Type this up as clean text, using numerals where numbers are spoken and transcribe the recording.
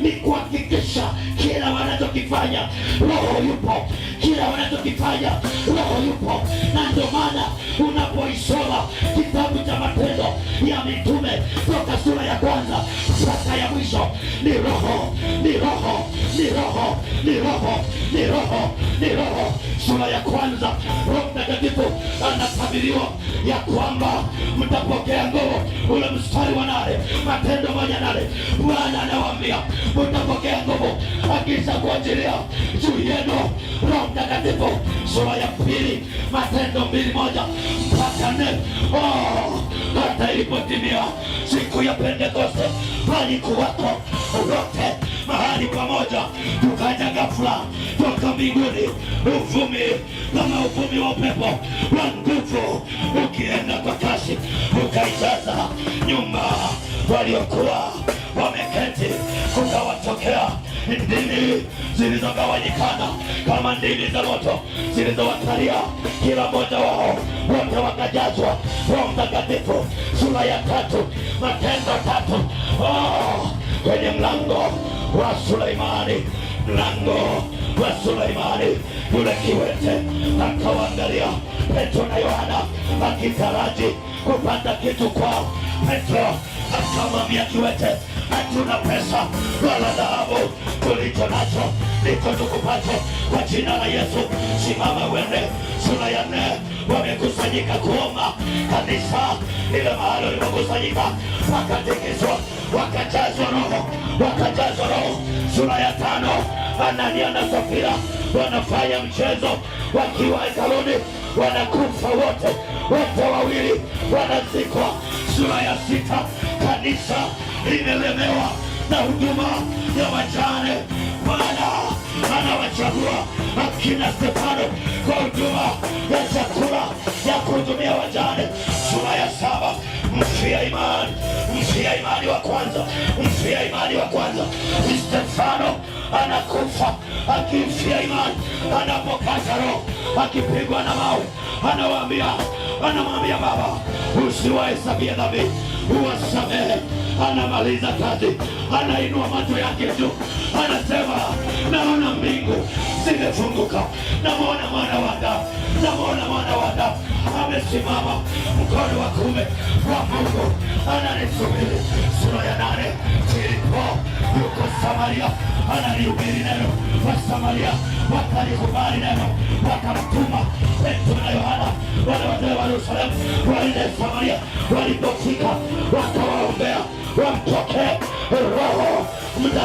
ni kuhakikisha kila wanachokifanya Roho yupo, kila wanachokifanya Roho yupo. Na ndio maana unapoisoma kitabu cha Matendo ya Mitume toka sura ya kwanza mpaka ya mwisho, ni Roho, ni Roho, ni Roho, ni Roho, ni Roho, ni Roho. Sura ya kwanza, Roho Mtakatifu anatabiriwa ya kwamba mtapokea nguvu. Ule mstari wa 8, Matendo 1:8, Bwana anawaambia mtapokea nguvu akisha kuachilia juu yenu Roho Mtakatifu. Sura ya pili, Matendo 2:1 mpaka 4. Hata ilipotimia siku ya Pentekoste, walikuwako wote mahali pamoja. Tukaja ghafula toka mbinguni uvumi kama uvumi wa upepo wa nguvu ukienda kwa kasi, ukaijaza nyumba waliokuwa wameketi. Kukawatokea ndimi zilizogawanyikana kama ndimi za moto zilizowakalia kila mmoja wao, wote wakajazwa Roho Mtakatifu. Sura ya 3, Matendo 3. Kwenye mlango wa Suleimani, mlango wa Suleimani, yule kiwete akawaangalia Petro na Yohana akitaraji kupata kitu kwao. Petro akamwambia kiwete, hatuna pesa wala dhahabu, tulicho nacho ndicho tukupacho. Kwa jina la Yesu simama uende. Sura ya 4, wamekusanyika kuomba. Kanisa ile mahali walipokusanyika wakatikiswa, wakajazwa Roho, wakajazwa Roho. Sura ya 5, Anania na Safira wanafanya mchezo wakiwa hekaluni, wanakufa wote, wote wawili wanazikwa. Sura ya 6, kanisa limelemewa na huduma ya wajane. Bwana anawachagua akina Stefano kwa huduma ya chakula ya kuhudumia wajane. Sura ya 7, mfia imani, mfia imani wa kwanza, mfia imani wa kwanza. Stefano anakufa akifia imani, anapokata roho, akipigwa na mawe, anamwambia Baba, usiwahesabie dhambi, uwasamehe. Anamaliza kazi, anainua macho yake juu, anasema naona mbingu zimefunguka, namwona mwana wa Adamu, namwona mwana wa Adamu amesimama mkono wa kuume wa Mungu, ananisubiri. Sura ya 8, Filipo yuko Samaria, analihubiri neno. Wa Samaria wakalikubali neno, wakamtuma Petro na Yohana, wale wazee wa Yerusalemu waende Samaria. Walipofika wakawaombea wampokee Roho Mtakatifu.